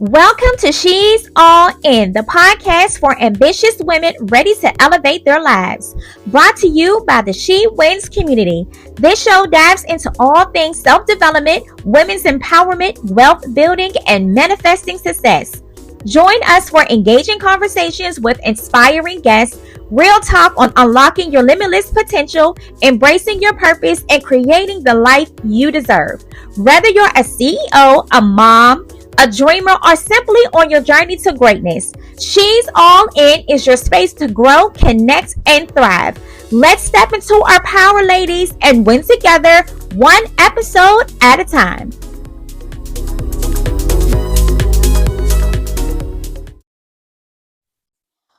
Welcome to She's All In, the podcast for ambitious women ready to elevate their lives. Brought to you by the She Wins community. This show dives into all things self-development, women's empowerment, wealth building, and manifesting success. Join us for engaging conversations with inspiring guests, real talk on unlocking your limitless potential, embracing your purpose, and creating the life you deserve. Whether you're a CEO, a mom, a dreamer, or simply on your journey to greatness, She's All In is your space to grow, connect, and thrive. Let's step into our power, ladies, and win together, one episode at a time.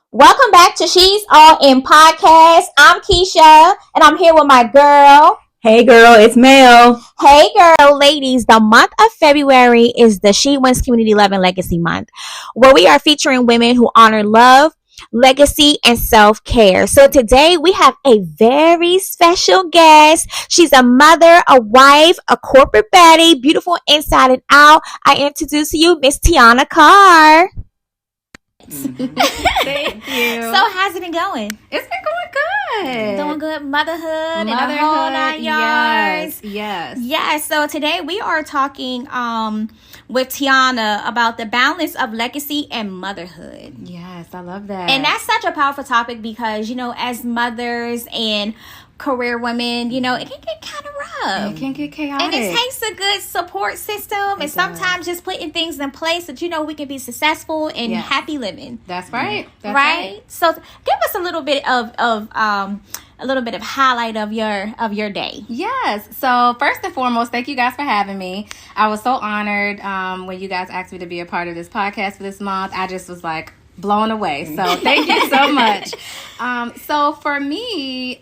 Welcome back to She's All In podcast. I'm Keisha, and I'm here with my girl. Hey girl, it's Mel. Hey girl, ladies, the month of February is the She Wins Community Love and Legacy Month, where we are featuring women who honor love, legacy, and self-care. So today we have a very special guest. She's a mother, a wife, a corporate baddie, beautiful inside and out. I introduce to you Miss Tianna Carr. Thank you. So how's it been going? It's been going good. Doing good, motherhood and the whole 9 yards. Yes. So today we are talking with Tianna about the balance of legacy and motherhood. Yes, I love that. And that's such a powerful topic because, you know, as mothers and career women, you know, it can get kind of rough. It can get chaotic. And it takes a good support system and sometimes just putting things in place that, you know, we can be successful and happy living. That's right. That's right. So give us a little bit of highlight of your day. Yes. So first and foremost, thank you guys for having me. I was so honored when you guys asked me to be a part of this podcast for this month. I just was like blown away. So thank you so much. So for me,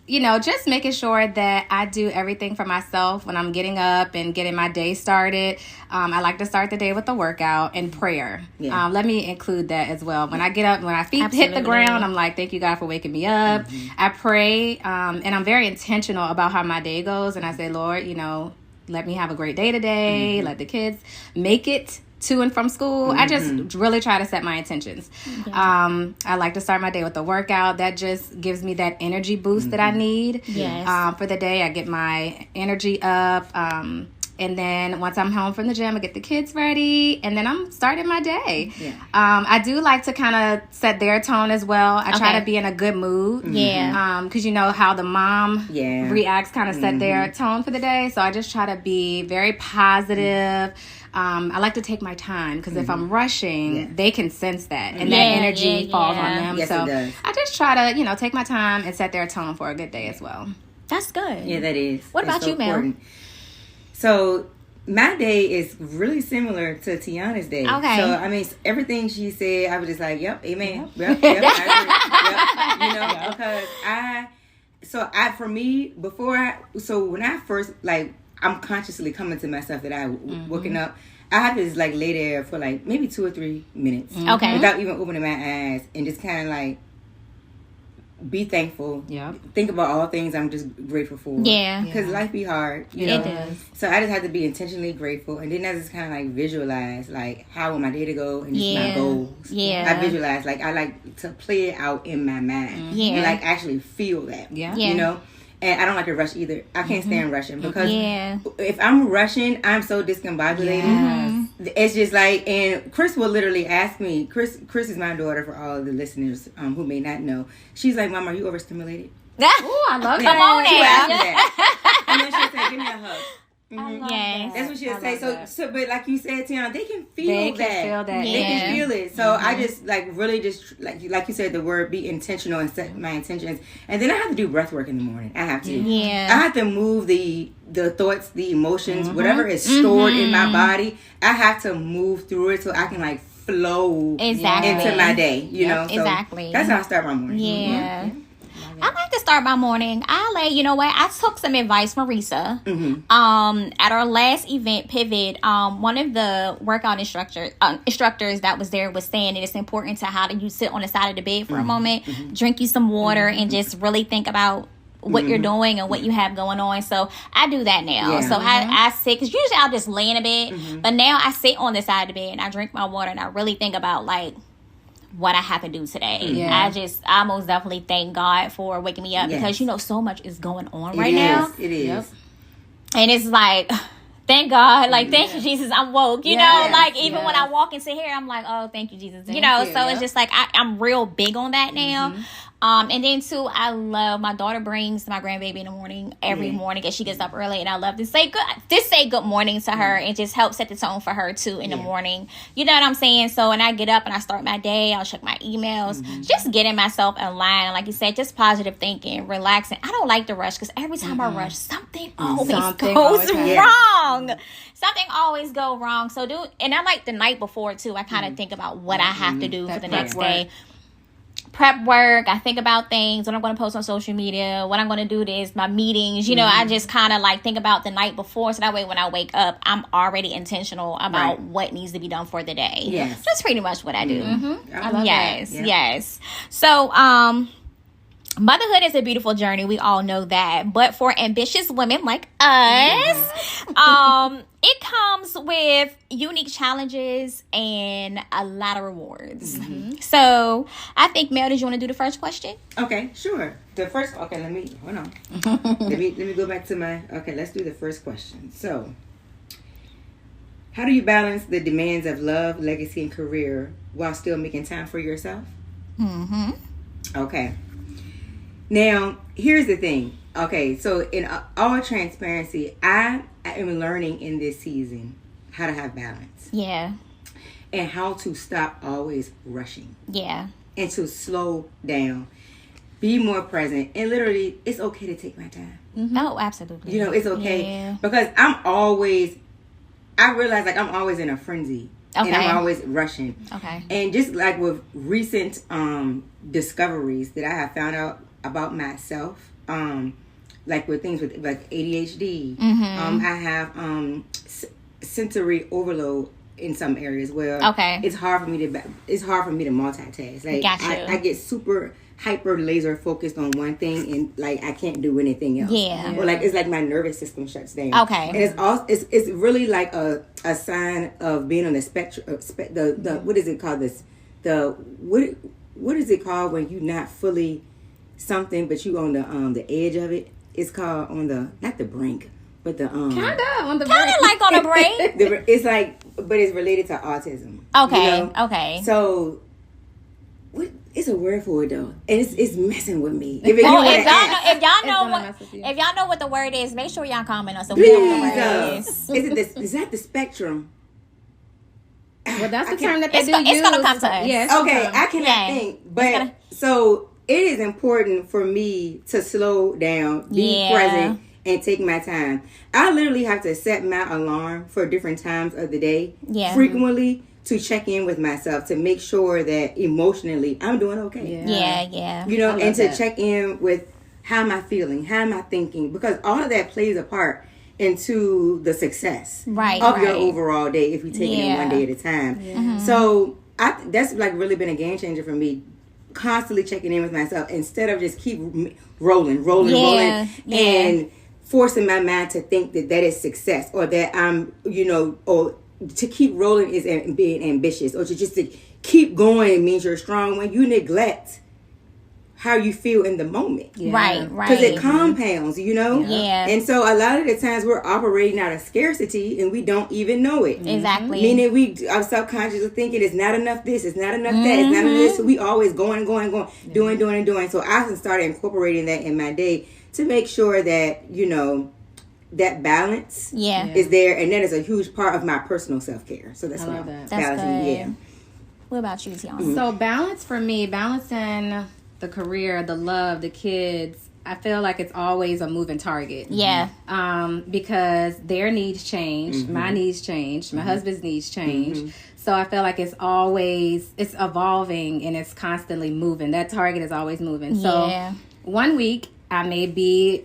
you know, just making sure that I do everything for myself when I'm getting up and getting my day started. I like to start the day with a workout and prayer. Yeah. Let me include that as well. When I get up, when my feet hit the ground, I'm like, thank you, God, for waking me up. Mm-hmm. I pray, and I'm very intentional about how my day goes. And I say, Lord, you know, let me have a great day today. Mm-hmm. Let the kids make it to and from school. Mm-hmm. I just really try to set my intentions. Yeah. I like to start my day with a workout. That just gives me that energy boost that I need for the day. I get my energy up. And then once I'm home from the gym, I get the kids ready, and then I'm starting my day. Yeah. I do like to kind of set their tone as well. I try to be in a good mood. Yeah. Because you know how the mom reacts kind of set their tone for the day. So I just try to be very positive. I like to take my time because if I'm rushing, they can sense that, and that energy falls on them. Yes, so it does. I just try to, you know, take my time and set their tone for a good day as well. That's good. Yeah, that is. What about you, Mel? So my day is really similar to Tianna's day. Okay. So I mean, everything she said, I was just like, "Yep, amen." Yep, I agree. Yep, you know, because when I first I'm consciously coming to myself that I waking up. I have to just lay there for maybe 2 or 3 minutes, without even opening my eyes, and just kind of be thankful. Yeah. Think about all things I'm just grateful for. Yeah. Because life be hard, you know. It does. So I just have to be intentionally grateful, and then I just kind of visualize how I want my day to go and just my goals. Yeah. I visualize I like to play it out in my mind. Yeah. And actually feel that. Yeah. You know. And I don't like to rush either. I can't stand rushing because if I'm rushing, I'm so discombobulated. Yes. It's just and Chris will literally ask me. Chris is my daughter for all of the listeners who may not know. She's like, "Mom, are you overstimulated?" Oh, I love that. Come on now. And then she'll say, "Give me a hug." Mm-hmm. Yes. That's what she'll say. So, but like you said, Tianna, they can feel they that. Feel that. They can feel it. So I just really just like you said, the word be intentional and set my intentions. And then I have to do breath work in the morning. I have to. Yeah. I have to move the thoughts, the emotions, whatever is stored in my body. I have to move through it so I can flow into my day. You know. So that's how I start my morning. Yeah. Mm-hmm. I like to start my morning. You know what? I took some advice from Risa. Mm-hmm. At our last event, Pivot, one of the workout instructors that was there was saying that it's important to you sit on the side of the bed for a moment, drink you some water, and just really think about what you're doing and what you have going on. So I do that now. So I sit, because usually I'll just lay in a bed, but now I sit on the side of the bed and I drink my water and I really think about like what I have to do today. I most definitely thank God for waking me up, because so much is going on right now. It is. And it's like, thank God, like, thank you, Jesus, I'm woke, you know, like, even when I walk into here, I'm like, oh, thank you, Jesus, so it's just like, I'm real big on that now. And then too, I love, my daughter brings my grandbaby in the morning, every morning, and she gets up early, and I love to say good morning to her, and just help set the tone for her too in the morning, you know what I'm saying? So when I get up and I start my day, I'll check my emails, just getting myself in line, and like you said, just positive thinking, relaxing. I don't like to rush, because every time I rush, something always goes wrong. Something always go wrong. So and I like the night before too, I kind of think about what I have to do for the next day. Prep work, I think about things, what I'm going to post on social media, what I'm going to do this, my meetings, I just kind of like think about the night before, so that way when I wake up, I'm already intentional about what needs to be done for the day. Yes. That's pretty much what I do. I love that. Yes. So, motherhood is a beautiful journey. We all know that. But for ambitious women like us, it comes with unique challenges and a lot of rewards. So I think, Mel, did you want to do the first question? Okay, sure. Hold on. let me go back to let's do the first question. So, how do you balance the demands of love, legacy, and career while still making time for yourself? Okay. Now, here's the thing. Okay, so in all transparency, I am learning in this season how to have balance. Yeah. And how to stop always rushing. Yeah. And to slow down. Be more present. And literally, it's okay to take my time. Oh, absolutely. It's okay. Yeah. Because I realize like I'm always in a frenzy. Okay. And I'm always rushing. Okay. And just like with recent discoveries that I have found out about myself, like with things with like ADHD, I have sensory overload in some areas where it's hard for me to multitask. Like I get super hyper laser focused on one thing, and like I can't do anything else. Or like it's like my nervous system shuts down. Okay. And it's really like a sign of being on the spectrum. The what is it called? What is it called when you're not fully something, but you on the edge of it? It's called not the brink, but the kinda on the brink. Kinda like on the brink. It's like, but it's related to autism. Okay. Okay. So, it's a word for it though, and it's messing with me. If y'all know what the word is, make sure y'all comment on so we know what the word is. Is that the spectrum? Well, that's the term that they do use. It's gonna come to us. Yes. Okay, I cannot think, but so. It is important for me to slow down, be present, and take my time. I literally have to set my alarm for different times of the day frequently to check in with myself to make sure that emotionally I'm doing okay. Yeah. And to check in with how am I feeling, how am I thinking, because all of that plays a part into the success of your overall day if you take it in one day at a time. So that's like really been a game changer for me. Constantly checking in with myself instead of just keep rolling and forcing my mind to think that is success, or that I'm or to keep rolling is being ambitious, or to keep going means you're strong, when you neglect how you feel in the moment. Right. Because it compounds, Yeah. And so a lot of the times we're operating out of scarcity and we don't even know it. Exactly. Meaning we are subconsciously thinking it's not enough this, it's not enough that, it's not enough this. So we always going, doing. So I started incorporating that in my day to make sure that, that balance is there. And that is a huge part of my personal self-care. So that's what that's balancing. Good. Yeah. What about you, Tianna? So balance for me, balancing the career, the love, the kids, I feel like it's always a moving target. Yeah. Because their needs change, my needs change, my husband's needs change. So I feel like it's evolving and it's constantly moving. That target is always moving. So 1 week I may be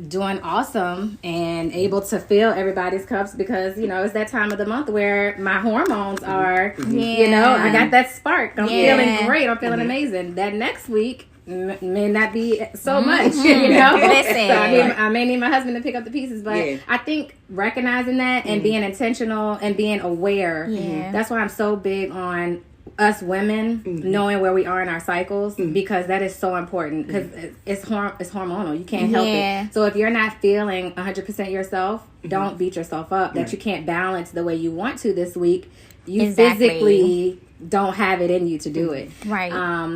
doing awesome and able to fill everybody's cups because, it's that time of the month where my hormones are, I got that spark. I'm feeling great. I'm feeling amazing. That next week, may not be so much, you know. Listen, so I may need my husband to pick up the pieces, but I think recognizing that and being intentional and being aware, that's why I'm so big on us women knowing where we are in our cycles, because that is so important, because it's hormonal. You can't help it. So if you're not feeling 100% yourself, don't beat yourself up that you can't balance the way you want to this week. You physically don't have it in you to do it. Right.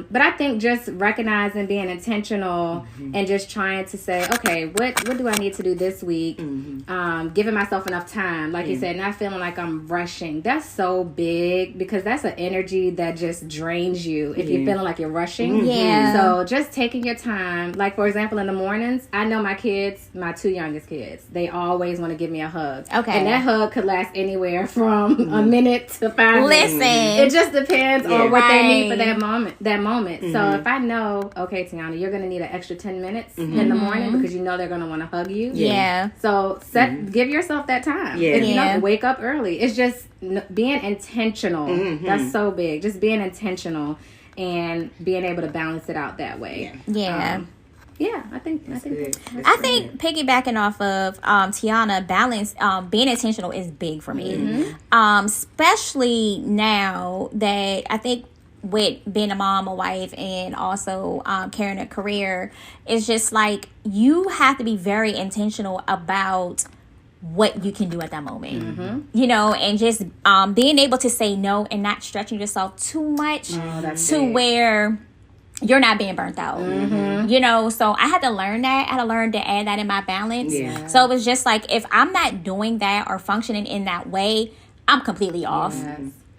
But I think just recognizing, being intentional, and just trying to say, okay, what do I need to do this week? Giving myself enough time. Like you said, not feeling like I'm rushing. That's so big, because that's an energy that just drains you if you're feeling like you're rushing. So just taking your time. Like, for example, in the mornings, I know my kids, my 2 youngest kids, they always want to give me a hug. Okay. And that hug could last anywhere from a minute to 5 minutes. Listen. It just depends on what they need for that moment. So if I know, okay, Tianna, you're going to need an extra 10 minutes in the morning, because you know they're going to want to hug you. So give yourself that time. If you don't wake up early. It's just being intentional. That's so big. Just being intentional and being able to balance it out that way. I think piggybacking off of Tianna, balance, being intentional is big for me. Especially now that I think with being a mom, a wife, and also carrying a career, it's just like you have to be very intentional about what you can do at that moment, you know, and just being able to say no and not stretching yourself too much to where you're not being burnt out, you know. So I had to learn that. I had to learn to add that in my balance. So it was just like, if I'm not doing that or functioning in that way, I'm completely off,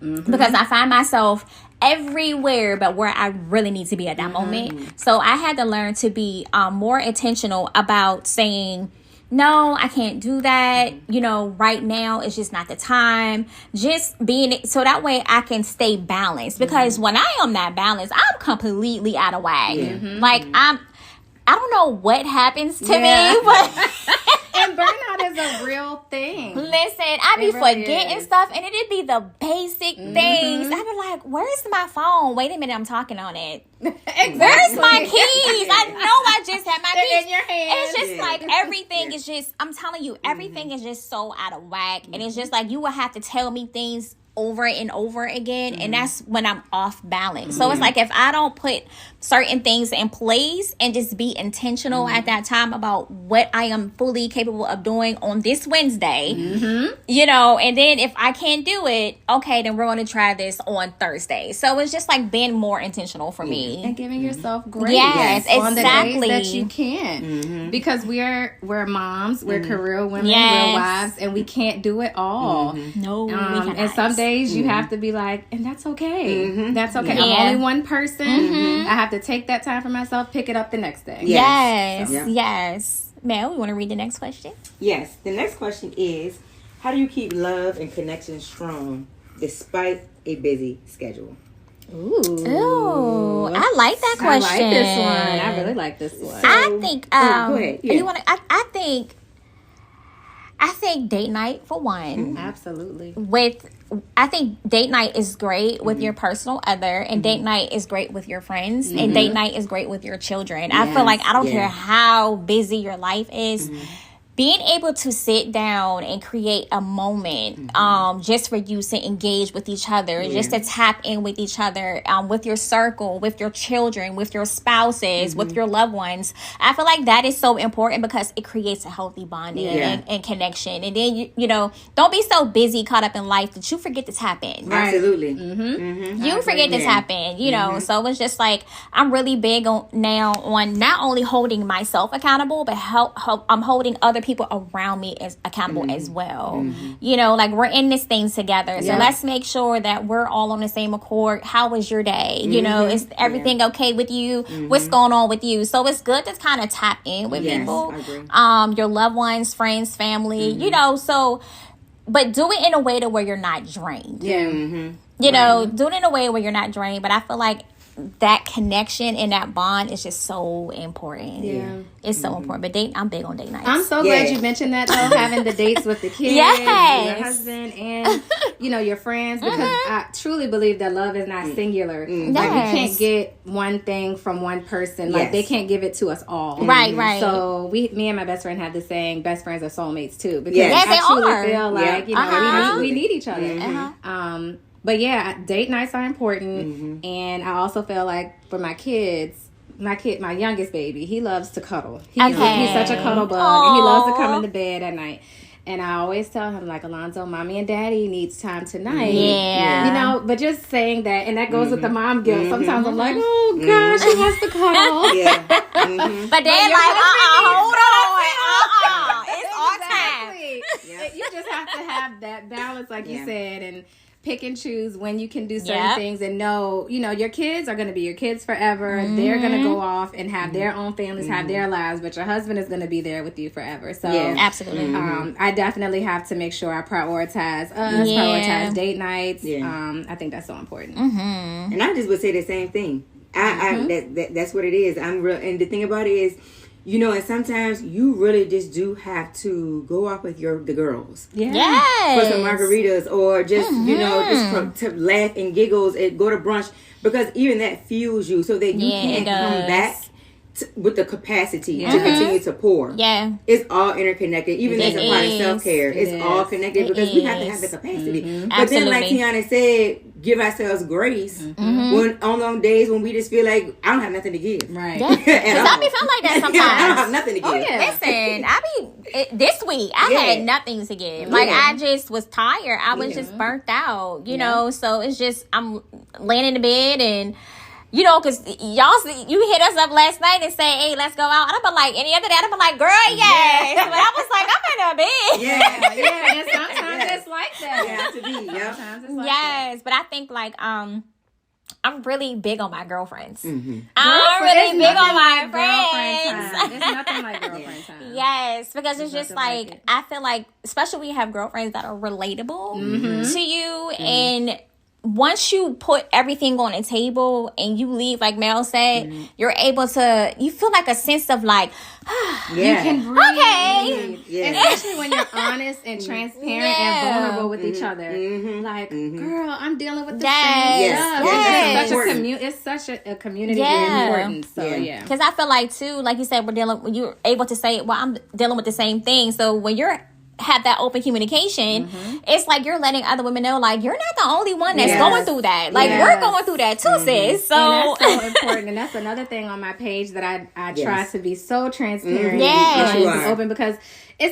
because I find myself everywhere but where I really need to be at that moment. So I had to learn to be more intentional about saying, no, I can't do that. You know, right now it's just not the time. Just being, so that way I can stay balanced. Because when I am not balanced, I'm completely out of whack. Like I don't know what happens to me, but and burnout is a real thing. Listen, I be forgetting stuff, and it'd be the basic things. I'd be like, where's my phone? Wait a minute, I'm talking on it. Where's my keys? I know I just had my keys in your hand. It's just like everything is just, I'm telling you, everything is just so out of whack. And it's just like you will have to tell me things over and over again, and that's when I'm off balance. So it's like, if I don't put certain things in place and just be intentional at that time about what I am fully capable of doing on this Wednesday, you know, and then if I can't do it, okay, then we're going to try this on Thursday. So it's just like being more intentional for me, and giving yourself grace. Yes, on exactly. the days that you can't, because we're moms, we're career women, we're wives, and we can't do it all. No, we cannot. And some days you have to be like, and that's okay. That's okay. I'm only one person. I have to take that time for myself, pick it up the next day. Yes. Mel, you want to read the next question? Yes. The next question is, how do you keep love and connection strong despite a busy schedule? Ooh, I like that question. I like this one. I really like this one. So, I think go ahead. You want to? I think date night for one. Absolutely. I think date night is great with your personal other, and date night is great with your friends, and date night is great with your children. I feel like I don't care how busy your life is. Being able to sit down and create a moment just for you to engage with each other, just to tap in with each other, with your circle, with your children, with your spouses, with your loved ones. I feel like that is so important, because it creates a healthy bonding and connection. And then, you know, don't be so busy, caught up in life that you forget to tap in. Right. Absolutely. You forget to tap in, you know. So it's just like, I'm really big on not only holding myself accountable, but I'm holding other people around me as accountable as well. You know, like, we're in this thing together, so let's make sure that we're all on the same accord. How was your day? You know, is everything okay with you? What's going on with you? So it's good to kind of tap in with people, your loved ones, friends, family, you know. So, but do it in a way to where you're not drained. You know, do it in a way where you're not drained. But I feel like that connection and that bond is just so important. Yeah. It's so important. But I'm big on date nights. I'm so glad you mentioned that, though, having the dates with the kids, your husband, and, your friends, because I truly believe that love is not singular. Like, you can't get one thing from one person. Like, they can't give it to us all. Right. So, me and my best friend have the saying, best friends are soulmates, too. Because they truly feel like, we need each other. But yeah, date nights are important, and I also feel like for my kids, my youngest baby, he loves to cuddle. He's such a cuddle bug, and he loves to come into bed at night. And I always tell him, like, Alonzo, mommy and daddy needs time tonight. Yeah. But just saying that, and that goes with the mom guilt. Sometimes I'm like, oh gosh, she wants to cuddle. But they're like, hold on, it's our time. You just have to have that balance, like you said, and pick and choose when you can do certain things, and know, your kids are going to be your kids forever. They're going to go off and have their own families, have their lives, but your husband is going to be there with you forever. So absolutely. I definitely have to make sure I prioritize us, prioritize date nights. I think that's so important. And I just would say the same thing. That's what it is. I'm real, and the thing about it is, and sometimes you really just do have to go out with the girls. For some margaritas, or just, just to laugh and giggles and go to brunch, because even that fuels you so that you can come back with the capacity to continue to pour. It's all interconnected. Even as a part of self-care, it's all connected, because we have to have the capacity. But then, like Tianna said, give ourselves grace when on those days when we just feel like I don't have nothing to give. Right. Because I be feeling like that sometimes. I don't have nothing to give. Listen, this week I had nothing to give. Like, I just was tired. I was just burnt out, you know. So it's just, I'm laying in the bed, and because you hit us up last night and say, hey, let's go out. And I'm like, any other day, I'm like, girl, yes. But I was like, I'm in a bed. And sometimes it's like that. It has to be. Sometimes it's like that. But I think, like, I'm really big on my girlfriends. I'm really big on my friends. It's nothing like girlfriend time. Yes, because it's just like I feel like, especially when you have girlfriends that are relatable to you, and once you put everything on the table and you leave, like Mel said, you're able to, you feel like a sense of like, you can breathe. Okay. Especially when you're honest and transparent and vulnerable with each other. Like, girl, I'm dealing with the same stuff. It's such a community importance. So, because I feel like, too, like you said, you're able to say, well, I'm dealing with the same thing. So when you're have that open communication, it's like you're letting other women know, like, you're not the only one that's going through that. Like, we're going through that too, sis. So and that's so important. And that's another thing on my page that I try to be so transparent and open, because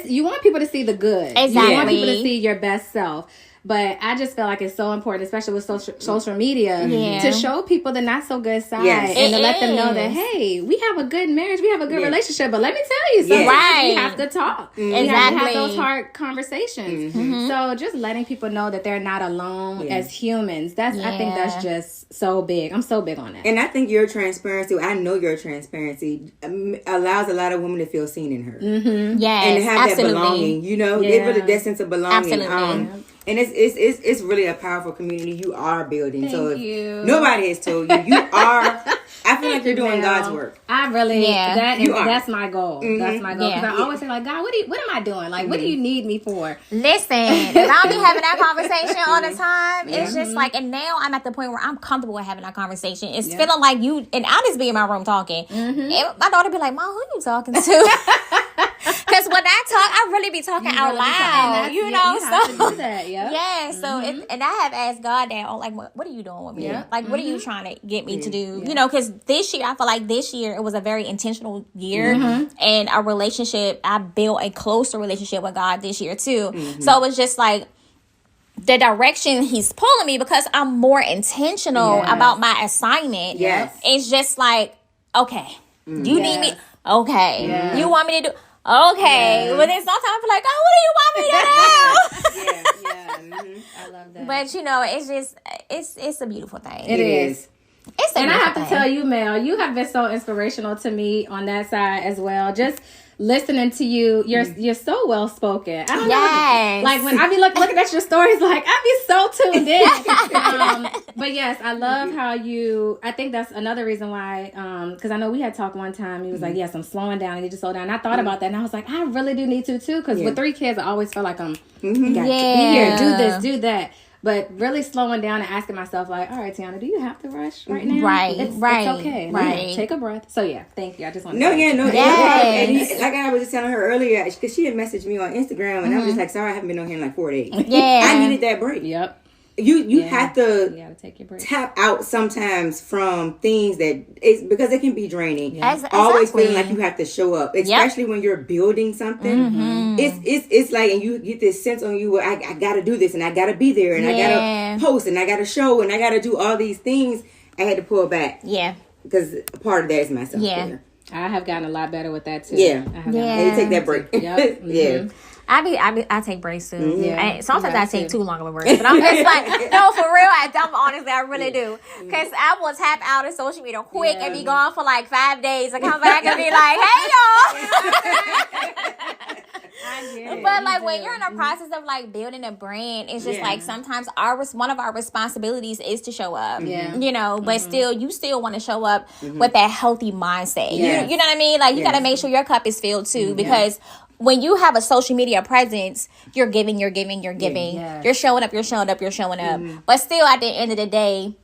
you want people to see the good. Exactly. You want people to see your best self. But I just feel like it's so important, especially with social media, to show people the not so good side and to let them know that, hey, we have a good marriage, we have a good relationship, but let me tell you something. We have to talk. We have to have those hard conversations. So just letting people know that they're not alone as humans, I think that's just so big. I'm so big on that. And I think your transparency, I know your transparency allows a lot of women to feel seen in her. Yes, and to have that belonging, it really, that sense of belonging. Absolutely. And it's really a powerful community you are building. Thank you. Nobody has told you. You are. I feel like you're doing God's work. I really, that's my goal. That's my goal. Because I always say, like, God, what am I doing? Like, what do you need me for? Listen, if I don't be having that conversation all the time, it's just like, and now I'm at the point where I'm comfortable with having that conversation. It's feeling like you, and I'll just be in my room talking. And my daughter be like, Mom, who you talking to? Because when I talk, I really be talking out loud, you have to do that, so and I have asked God that, like, what are you doing with me? Like, what are you trying to get me to do? Because this year, I feel like this year, it was a very intentional year, and a relationship, I built a closer relationship with God this year, too. So it was just like, the direction he's pulling me, because I'm more intentional about my assignment. It's just like, okay, you need me. Okay. You want me to do... Okay, but then sometimes I feel like, oh, what do you want me to do? I love that. But it's just, it's a beautiful thing. It is. And I have to tell you, Mel, you have been so inspirational to me on that side as well. Just listening to you, you're so well spoken. I don't know, like when I be looking at your stories, like I be so tuned in. But yes, I love how you. I think that's another reason why. Because I know we had talked one time. He was like, "Yes, I'm slowing down. I need to slow down." And I thought about that, and I was like, I really do need to too. Because with 3 kids, I always feel like I'm got to be here, do this, do that. But really slowing down and asking myself, like, all right, Tianna, do you have to rush right now? Right, it's okay. Right. Take a breath. So, yeah, thank you. I just want to And like I was just telling her earlier, because she had messaged me on Instagram, and I was just like, sorry, I haven't been on here in like 4 days. Yeah. I needed that break. Yep. You have to gotta take your break. Tap out sometimes from things that it's because it can be draining. Yeah. Always feeling like you have to show up, especially when you're building something. It's like, and you get this sense on you, I gotta do this, and I gotta be there, and I gotta post, and I gotta show, and I gotta do all these things. I had to pull back. Yeah. Because part of that is myself. Yeah. I have gotten a lot better with that too. Yeah. And you take that break. Yep. Yeah. I take breaks too. Yeah. Sometimes I take too long of a break, but I'm just like, no, for real. I'm honestly, I really do, because I will tap out of social media quick and be gone for like 5 days and come back and be like, hey y'all. But like when you're in the process of like building a brand, it's just like sometimes one of our responsibilities is to show up. You know, but still, you still want to show up with that healthy mindset. You know what I mean? Like you got to make sure your cup is filled too, because when you have a social media presence, you're giving. You're showing up. But still, at the end of the day,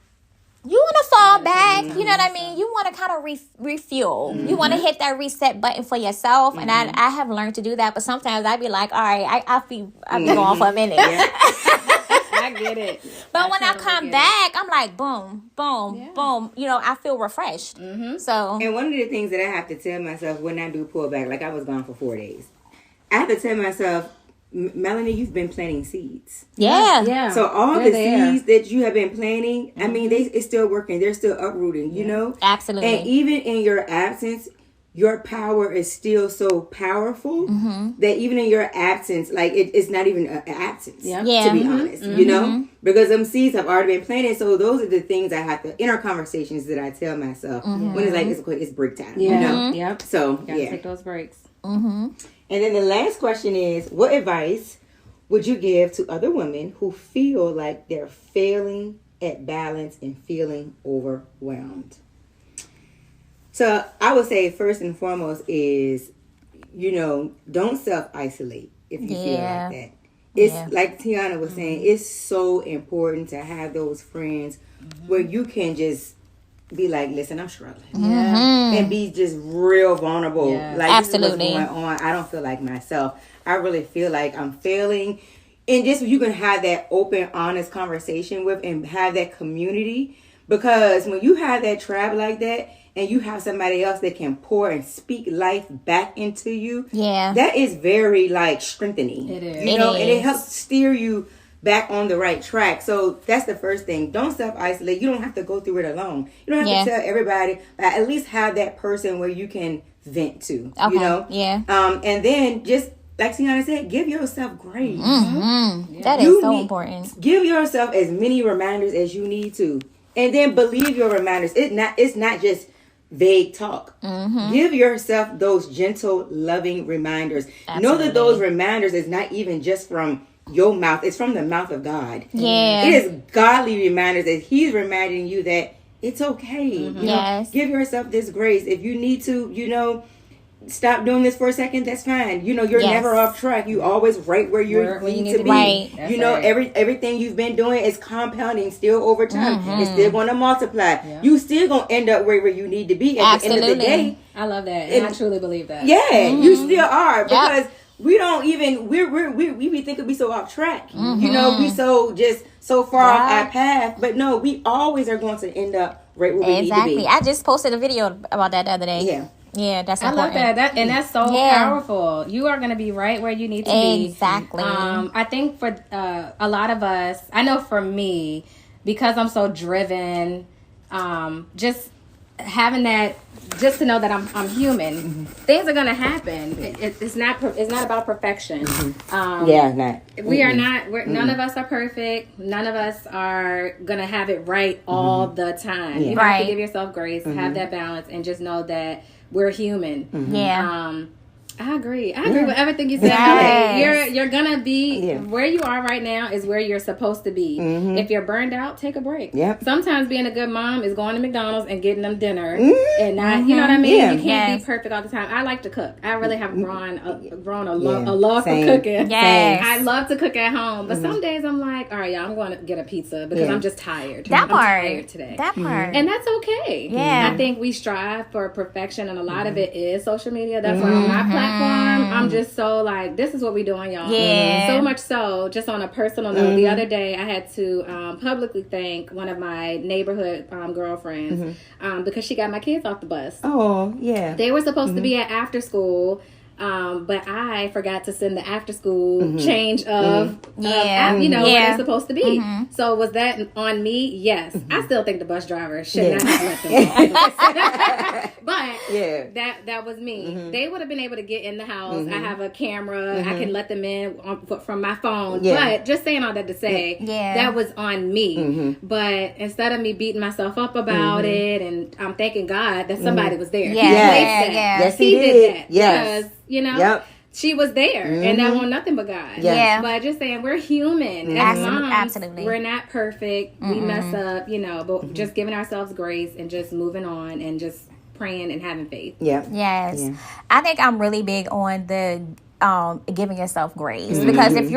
you want to fall back. You know what I mean? You want to kind of refuel. You want to hit that reset button for yourself. And I have learned to do that. But sometimes I be like, all right, I'll be gone for a minute. I get it. But when I come back, I'm like, boom, boom, boom. You know, I feel refreshed. So. And one of the things that I have to tell myself when I do pull back, like I was gone for 4 days, I have to tell myself, Melanie, you've been planting seeds. Yeah. So all the seeds that you have been planting, I mean, it's still working. They're still uprooting, you know? Absolutely. And even in your absence, your power is still so powerful that even in your absence, like it's not even an absence, to be honest, you know? Because them seeds have already been planted. So those are the things I have to, inner conversations that I tell myself when it's like, it's break time, you know? Yep. So, gotta take those breaks. And then the last question is, what advice would you give to other women who feel like they're failing at balance and feeling overwhelmed? So I would say first and foremost is, you know, don't self-isolate if you feel like that. It's like Tianna was saying, it's so important to have those friends where you can just be like, listen, I'm struggling. And be just real vulnerable. Like, absolutely. This is what's going on. I don't feel like myself. I really feel like I'm failing. And just you can have that open, honest conversation with and have that community. Because when you have that tribe like that and you have somebody else that can pour and speak life back into you, that is very like strengthening. It is. You know, and it helps steer you back on the right track. So that's the first thing. Don't self-isolate. You don't have to go through it alone. You don't have to tell everybody, but at least have that person where you can vent to, you know? And then just like Tianna said, give yourself grace. That is so important. Give yourself as many reminders as you need to. And then believe your reminders. It's not just vague talk. Give yourself those gentle, loving reminders. Know that those reminders is not even just from your mouth. It's from the mouth of God. It is godly reminders that He's reminding you that it's okay. You know, give yourself this grace. If you need to, you know, stop doing this for a second, that's fine. You know, you're never off track. You always right where you need to be. You know, everything you've been doing is compounding still over time. It's still going to multiply. You still going to end up where you need to be at the end of the day. I love that. And I truly believe that. You still are. Because we don't even, we think we so off track. You know, we so far off our path. But no, we always are going to end up right where we need to be. I just posted a video about that the other day. Yeah, that's important. I love that. And that's so powerful. You are going to be right where you need to be. Exactly. I think for a lot of us, I know for me, because I'm so driven, just having that, just to know that I'm human. Things are gonna happen. It's not about perfection. Not. We are not. None of us are perfect. None of us are gonna have it right all the time. You have to give yourself grace, have that balance, and just know that we're human. I agree with everything you said. Yes. You're gonna be where you are right now is where you're supposed to be. If you're burned out, take a break. Sometimes being a good mom is going to McDonald's and getting them dinner and not, you know what I mean? You can't be perfect all the time. I like to cook. I really have grown a love for cooking. I love to cook at home, but some days I'm like, all right, y'all, I'm going to get a pizza because I'm just tired. I'm tired today. That part. And that's okay. I think we strive for perfection, and a lot of it is social media. That's why on my platform, I'm just so like, this is what we doing, y'all. So much so, just on a personal note, the other day I had to publicly thank one of my neighborhood girlfriends because she got my kids off the bus. They were supposed to be at after school, but I forgot to send the after school change of where they're supposed to be. So was that on me? Yes. I still think the bus driver should not have let them off. But that was me. They would have been able to get in the house. I have a camera. I can let them in from my phone. But just saying all that to say, that was on me. But instead of me beating myself up about it, and I'm thanking God that somebody was there. Yes, he did that. Because, she was there, and that was nothing but God. But just saying, we're human. As moms, absolutely. We're not perfect. We mess up, but just giving ourselves grace and just moving on and just praying and having faith. I think I'm really big on the giving yourself grace, because if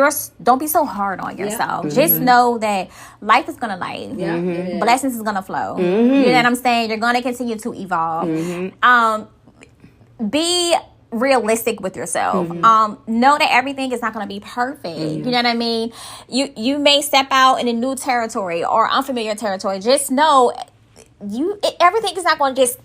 don't be so hard on yourself. Just know that life is gonna life. Blessings is gonna flow. You know what I'm saying? You're gonna continue to evolve. Be realistic with yourself. Know that everything is not going to be perfect. You know what I mean? You may step out in a new territory or unfamiliar territory. Just know everything is not going to just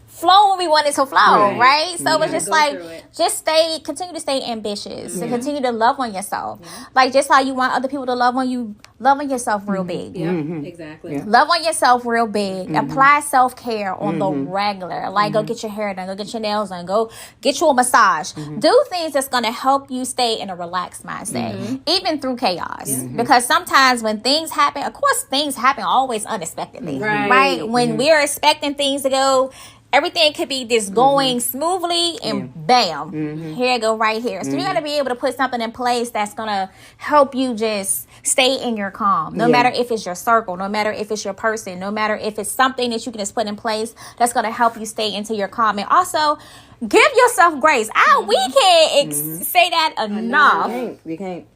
flow when we want it to flow, right? So it's just like, continue to stay ambitious, and continue to love on yourself. Like, just how you want other people to love on you, love on yourself real big. Exactly. Love on yourself real big. Apply self-care on the regular. Like, go get your hair done, go get your nails done, go get you a massage. Do things that's going to help you stay in a relaxed mindset, even through chaos. Because sometimes when things happen, of course, things happen always unexpectedly, right? When we're expecting things to go, everything could be just going smoothly, and bam, here you go right here. So you got to be able to put something in place that's going to help you just stay in your calm. No matter if it's your circle, no matter if it's your person, no matter if it's something that you can just put in place that's going to help you stay into your calm. And also, give yourself grace. We can't say that enough. We can't.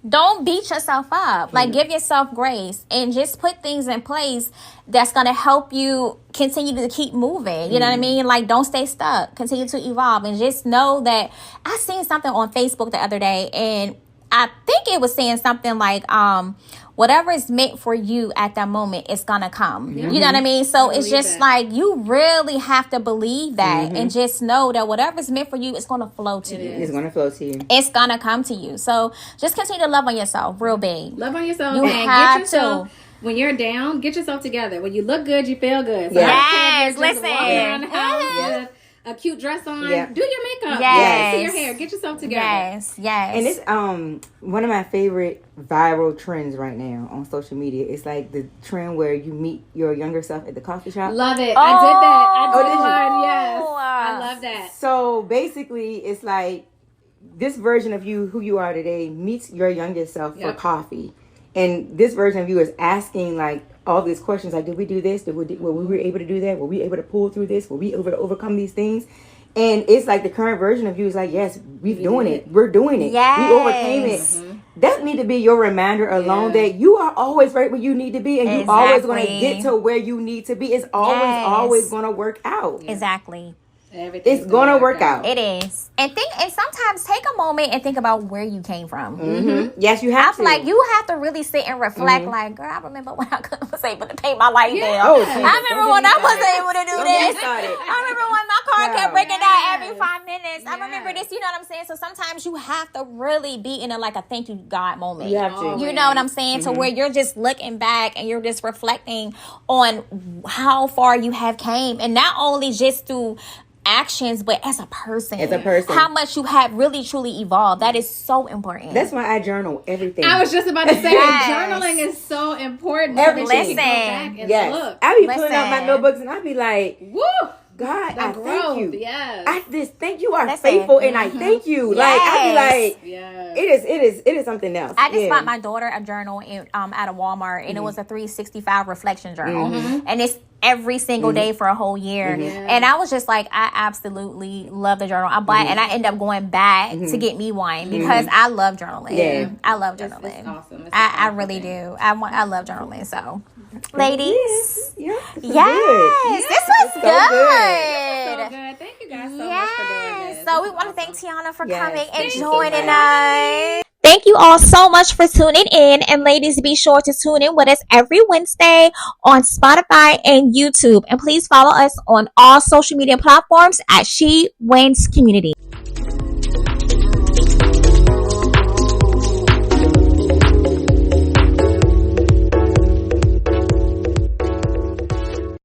Don't beat yourself up. Like, give yourself grace and just put things in place that's going to help you continue to keep moving. You know what I mean? Like, don't stay stuck. Continue to evolve. And just know that I seen something on Facebook the other day, and I think it was saying something like, whatever is meant for you at that moment, it's gonna come. You know what I mean? So it's just like, you really have to believe that, and just know that whatever is meant for you, it's gonna flow to you. It's gonna flow to you. It's gonna come to you. So just continue to love on yourself real big. Love on yourself. You and have get yourself, to. When you're down, get yourself together. When you look good, you feel good. So yes, listen. Walking around the house with a cute dress on. Do your makeup. Yes. See your hair. Get yourself together. Yes. And it's one of my favorite viral trends right now on social media. It's like the trend where you meet your younger self at the coffee shop. Love it. I did that. I did one. Yes. I love that. So basically, it's like this version of you, who you are today, meets your younger self for coffee. And this version of you is asking, like, all these questions, like, did we do this? Were we able to do that? Were we able to pull through this? Were we able to overcome these things? And it's like the current version of you is like, yes, we're doing it. We're doing it. Yes. We overcame it. That need to be your reminder alone that you are always right where you need to be, and you're always going to get to where you need to be. It's always going to work out. Exactly. It's gonna work out. It is. And sometimes take a moment and think about where you came from. Yes, you have to. I feel like you have to really sit and reflect. Like, girl, I remember when I was able to pay my light bill. I remember when I wasn't able to do this. I remember when my car kept breaking down every 5 minutes. I remember remember this, you know what I'm saying? So sometimes you have to really be in a thank you God moment. You have to. You know what I'm saying? To where you're just looking back and you're just reflecting on how far you have came, and not only just through actions, but as a person, how much you have really truly evolved. That is so important. That's why I journal everything. I was just about to say journaling is so important. Everything. Go back and look. I be pulling out my notebooks and I be like, woo, God, I thank you. Yes. I just thank you are faithful, and I thank you. Like I be like, it is something else. I just bought my daughter a journal at a Walmart, and it was a 365 reflection journal, and it's every single day for a whole year. And I was just like, I absolutely love the journal. I bought and I end up going back to get me one because I love journaling. I love journaling. It's awesome. I really do. I love journaling. So, ladies, yes, this was so good. Thank you guys so much for doing this. So we want to thank Tianna for coming and joining us. Thank you all so much for tuning in. And ladies, be sure to tune in with us every Wednesday on Spotify and YouTube. And please follow us on all social media platforms at She Wins Community.